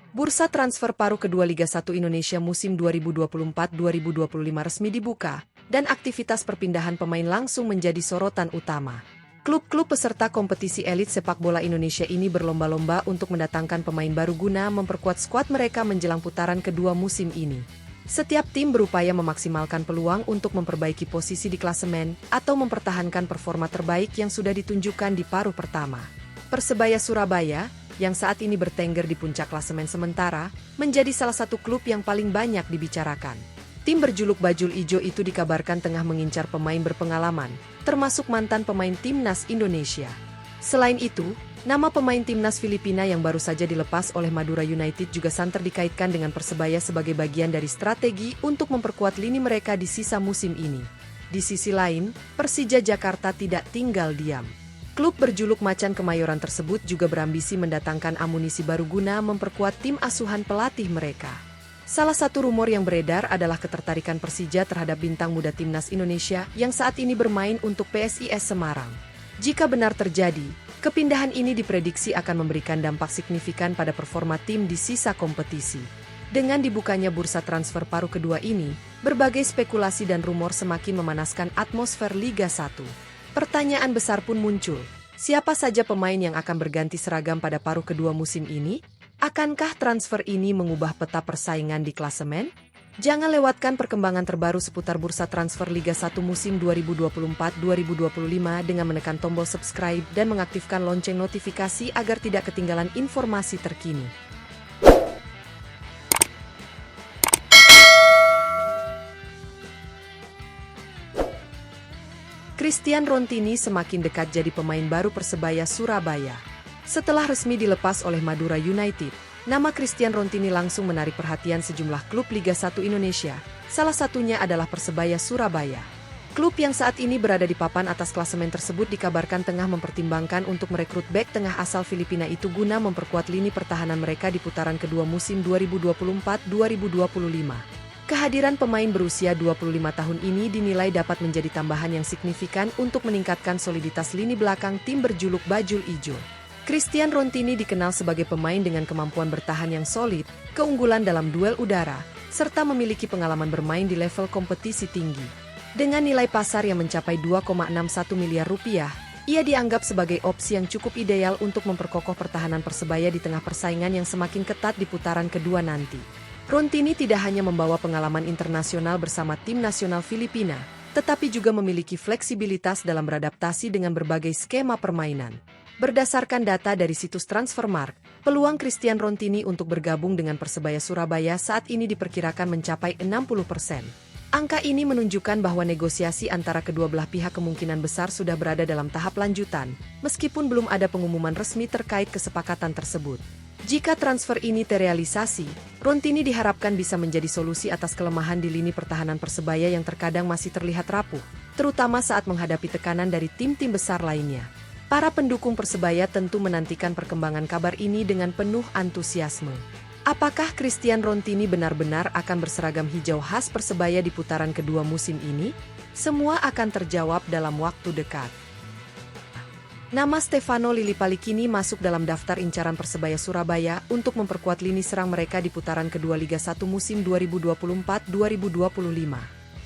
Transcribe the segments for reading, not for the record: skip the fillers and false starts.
Bursa transfer paruh kedua Liga 1 Indonesia musim 2024-2025 resmi dibuka, dan aktivitas perpindahan pemain langsung menjadi sorotan utama. Klub-klub peserta kompetisi elit sepak bola Indonesia ini berlomba-lomba untuk mendatangkan pemain baru guna memperkuat skuad mereka menjelang putaran kedua musim ini. Setiap tim berupaya memaksimalkan peluang untuk memperbaiki posisi di klasemen atau mempertahankan performa terbaik yang sudah ditunjukkan di paruh pertama. Persebaya Surabaya, yang saat ini bertengger di puncak klasemen sementara, menjadi salah satu klub yang paling banyak dibicarakan. Tim berjuluk Bajul Ijo itu dikabarkan tengah mengincar pemain berpengalaman, termasuk mantan pemain timnas Indonesia. Selain itu, nama pemain timnas Filipina yang baru saja dilepas oleh Madura United juga santer dikaitkan dengan Persebaya sebagai bagian dari strategi untuk memperkuat lini mereka di sisa musim ini. Di sisi lain, Persija Jakarta tidak tinggal diam. Klub berjuluk Macan Kemayoran tersebut juga berambisi mendatangkan amunisi baru guna memperkuat tim asuhan pelatih mereka. Salah satu rumor yang beredar adalah ketertarikan Persija terhadap bintang muda timnas Indonesia yang saat ini bermain untuk PSIS Semarang. Jika benar terjadi, kepindahan ini diprediksi akan memberikan dampak signifikan pada performa tim di sisa kompetisi. Dengan dibukanya bursa transfer paruh kedua ini, berbagai spekulasi dan rumor semakin memanaskan atmosfer Liga 1. Pertanyaan besar pun muncul, siapa saja pemain yang akan berganti seragam pada paruh kedua musim ini? Akankah transfer ini mengubah peta persaingan di klasemen? Jangan lewatkan perkembangan terbaru seputar bursa transfer Liga 1 musim 2024-2025 dengan menekan tombol subscribe dan mengaktifkan lonceng notifikasi agar tidak ketinggalan informasi terkini. Christian Rontini semakin dekat jadi pemain baru Persebaya Surabaya. Setelah resmi dilepas oleh Madura United, nama Christian Rontini langsung menarik perhatian sejumlah klub Liga 1 Indonesia, salah satunya adalah Persebaya Surabaya. Klub yang saat ini berada di papan atas klasemen tersebut dikabarkan tengah mempertimbangkan untuk merekrut bek tengah asal Filipina itu guna memperkuat lini pertahanan mereka di putaran kedua musim 2024-2025. Kehadiran pemain berusia 25 tahun ini dinilai dapat menjadi tambahan yang signifikan untuk meningkatkan soliditas lini belakang tim berjuluk Bajul Ijo. Christian Rontini dikenal sebagai pemain dengan kemampuan bertahan yang solid, keunggulan dalam duel udara, serta memiliki pengalaman bermain di level kompetisi tinggi. Dengan nilai pasar yang mencapai 2,61 miliar rupiah, ia dianggap sebagai opsi yang cukup ideal untuk memperkokoh pertahanan Persebaya di tengah persaingan yang semakin ketat di putaran kedua nanti. Rontini tidak hanya membawa pengalaman internasional bersama tim nasional Filipina, tetapi juga memiliki fleksibilitas dalam beradaptasi dengan berbagai skema permainan. Berdasarkan data dari situs Transfermarkt, peluang Christian Rontini untuk bergabung dengan Persebaya Surabaya saat ini diperkirakan mencapai 60%. Angka ini menunjukkan bahwa negosiasi antara kedua belah pihak kemungkinan besar sudah berada dalam tahap lanjutan, meskipun belum ada pengumuman resmi terkait kesepakatan tersebut. Jika transfer ini terrealisasi, Rontini diharapkan bisa menjadi solusi atas kelemahan di lini pertahanan Persebaya yang terkadang masih terlihat rapuh, terutama saat menghadapi tekanan dari tim-tim besar lainnya. Para pendukung Persebaya tentu menantikan perkembangan kabar ini dengan penuh antusiasme. Apakah Christian Rontini benar-benar akan berseragam hijau khas Persebaya di putaran kedua musim ini? Semua akan terjawab dalam waktu dekat. Nama Stefano Lillipali kini masuk dalam daftar incaran Persebaya Surabaya untuk memperkuat lini serang mereka di putaran kedua Liga 1 musim 2024-2025.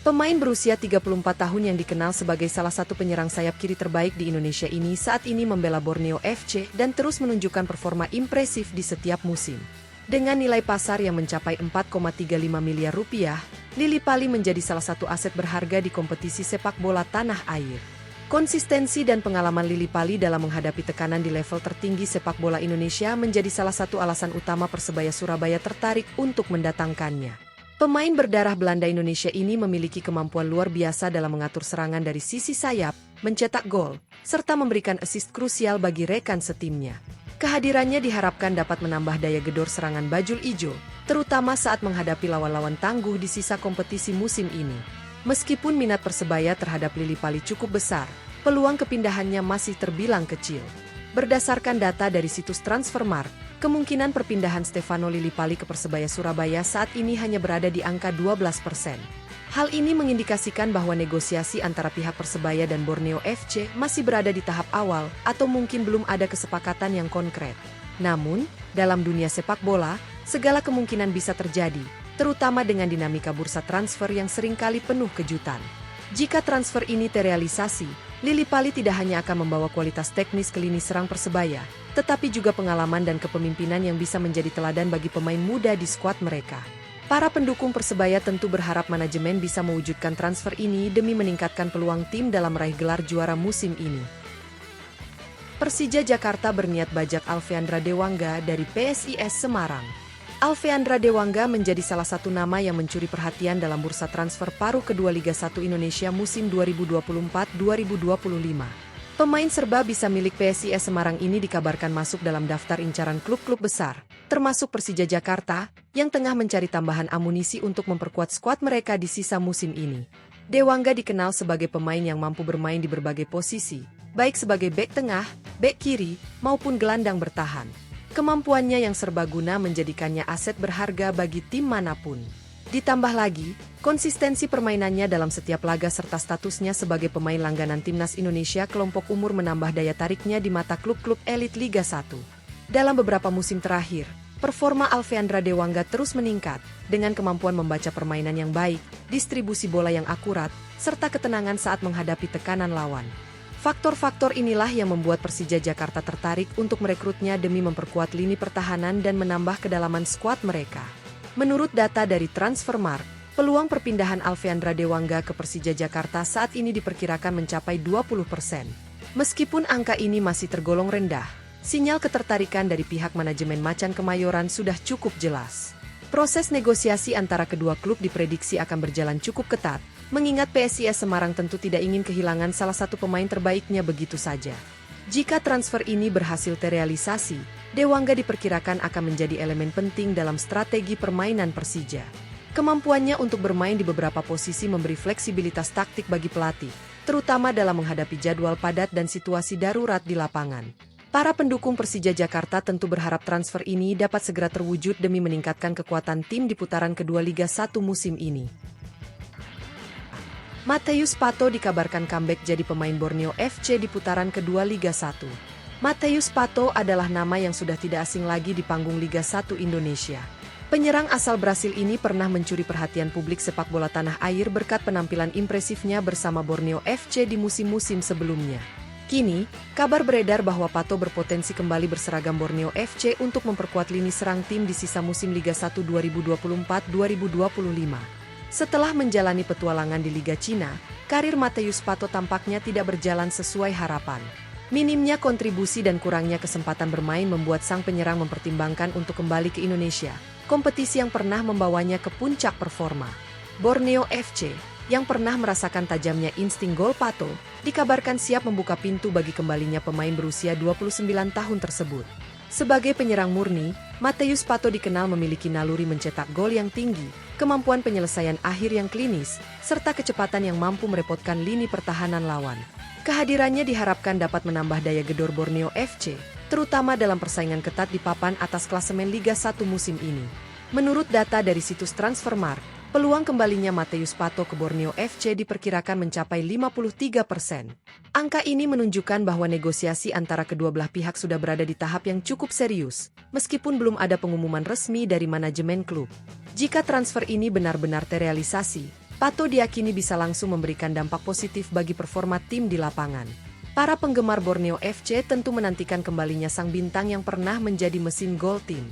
Pemain berusia 34 tahun yang dikenal sebagai salah satu penyerang sayap kiri terbaik di Indonesia ini saat ini membela Borneo FC dan terus menunjukkan performa impresif di setiap musim. Dengan nilai pasar yang mencapai 4,35 miliar rupiah, Lillipali menjadi salah satu aset berharga di kompetisi sepak bola tanah air. Konsistensi dan pengalaman Lillipali dalam menghadapi tekanan di level tertinggi sepak bola Indonesia menjadi salah satu alasan utama Persebaya Surabaya tertarik untuk mendatangkannya. Pemain berdarah Belanda Indonesia ini memiliki kemampuan luar biasa dalam mengatur serangan dari sisi sayap, mencetak gol, serta memberikan assist krusial bagi rekan setimnya. Kehadirannya diharapkan dapat menambah daya gedor serangan Bajul Ijo, terutama saat menghadapi lawan-lawan tangguh di sisa kompetisi musim ini. Meskipun minat Persebaya terhadap Lillipali cukup besar, peluang kepindahannya masih terbilang kecil. Berdasarkan data dari situs Transfermarkt, kemungkinan perpindahan Stefano Lillipali ke Persebaya Surabaya saat ini hanya berada di angka 12%. Hal ini mengindikasikan bahwa negosiasi antara pihak Persebaya dan Borneo FC masih berada di tahap awal atau mungkin belum ada kesepakatan yang konkret. Namun, dalam dunia sepak bola, segala kemungkinan bisa terjadi, terutama dengan dinamika bursa transfer yang seringkali penuh kejutan. Jika transfer ini terrealisasi, Lillipali tidak hanya akan membawa kualitas teknis ke lini serang Persebaya, tetapi juga pengalaman dan kepemimpinan yang bisa menjadi teladan bagi pemain muda di skuad mereka. Para pendukung Persebaya tentu berharap manajemen bisa mewujudkan transfer ini demi meningkatkan peluang tim dalam meraih gelar juara musim ini. Persija Jakarta berniat bajak Alfeandra Dewangga dari PSIS Semarang. Alfeandra Dewangga menjadi salah satu nama yang mencuri perhatian dalam bursa transfer paruh kedua Liga 1 Indonesia musim 2024-2025. Pemain serba bisa milik PSIS Semarang ini dikabarkan masuk dalam daftar incaran klub-klub besar, termasuk Persija Jakarta, yang tengah mencari tambahan amunisi untuk memperkuat skuad mereka di sisa musim ini. Dewangga dikenal sebagai pemain yang mampu bermain di berbagai posisi, baik sebagai bek tengah, bek kiri, maupun gelandang bertahan. Kemampuannya yang serbaguna menjadikannya aset berharga bagi tim manapun. Ditambah lagi, konsistensi permainannya dalam setiap laga serta statusnya sebagai pemain langganan Timnas Indonesia kelompok umur menambah daya tariknya di mata klub-klub elit Liga 1. Dalam beberapa musim terakhir, performa Alfeandra Dewangga terus meningkat, dengan kemampuan membaca permainan yang baik, distribusi bola yang akurat, serta ketenangan saat menghadapi tekanan lawan. Faktor-faktor inilah yang membuat Persija Jakarta tertarik untuk merekrutnya demi memperkuat lini pertahanan dan menambah kedalaman skuad mereka. Menurut data dari Transfermarkt, peluang perpindahan Alfeandra Dewangga ke Persija Jakarta saat ini diperkirakan mencapai 20%. Meskipun angka ini masih tergolong rendah, sinyal ketertarikan dari pihak manajemen Macan Kemayoran sudah cukup jelas. Proses negosiasi antara kedua klub diprediksi akan berjalan cukup ketat, mengingat PSIS Semarang tentu tidak ingin kehilangan salah satu pemain terbaiknya begitu saja. Jika transfer ini berhasil terrealisasi, Dewangga diperkirakan akan menjadi elemen penting dalam strategi permainan Persija. Kemampuannya untuk bermain di beberapa posisi memberi fleksibilitas taktik bagi pelatih, terutama dalam menghadapi jadwal padat dan situasi darurat di lapangan. Para pendukung Persija Jakarta tentu berharap transfer ini dapat segera terwujud demi meningkatkan kekuatan tim di putaran kedua Liga 1 musim ini. Matheus Pato dikabarkan comeback jadi pemain Borneo FC di putaran kedua Liga 1. Matheus Pato adalah nama yang sudah tidak asing lagi di panggung Liga 1 Indonesia. Penyerang asal Brasil ini pernah mencuri perhatian publik sepak bola tanah air berkat penampilan impresifnya bersama Borneo FC di musim-musim sebelumnya. Kini, kabar beredar bahwa Pato berpotensi kembali berseragam Borneo FC untuk memperkuat lini serang tim di sisa musim Liga 1 2024-2025. Setelah menjalani petualangan di Liga Cina, karir Matheus Pato tampaknya tidak berjalan sesuai harapan. Minimnya kontribusi dan kurangnya kesempatan bermain membuat sang penyerang mempertimbangkan untuk kembali ke Indonesia, kompetisi yang pernah membawanya ke puncak performa. Borneo FC, yang pernah merasakan tajamnya insting gol Pato, dikabarkan siap membuka pintu bagi kembalinya pemain berusia 29 tahun tersebut. Sebagai penyerang murni, Matheus Pato dikenal memiliki naluri mencetak gol yang tinggi, kemampuan penyelesaian akhir yang klinis, serta kecepatan yang mampu merepotkan lini pertahanan lawan. Kehadirannya diharapkan dapat menambah daya gedor Borneo FC, terutama dalam persaingan ketat di papan atas klasemen Liga 1 musim ini. Menurut data dari situs Transfermarkt, peluang kembalinya Matheus Pato ke Borneo FC diperkirakan mencapai 53%. Angka ini menunjukkan bahwa negosiasi antara kedua belah pihak sudah berada di tahap yang cukup serius, meskipun belum ada pengumuman resmi dari manajemen klub. Jika transfer ini benar-benar terrealisasi, Pato diyakini bisa langsung memberikan dampak positif bagi performa tim di lapangan. Para penggemar Borneo FC tentu menantikan kembalinya sang bintang yang pernah menjadi mesin gol tim.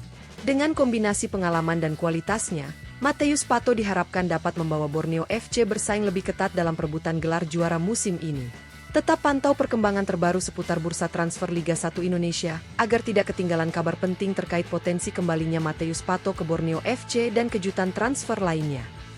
Dengan kombinasi pengalaman dan kualitasnya, Matheus Pato diharapkan dapat membawa Borneo FC bersaing lebih ketat dalam perebutan gelar juara musim ini. Tetap pantau perkembangan terbaru seputar bursa transfer Liga 1 Indonesia, agar tidak ketinggalan kabar penting terkait potensi kembalinya Matheus Pato ke Borneo FC dan kejutan transfer lainnya.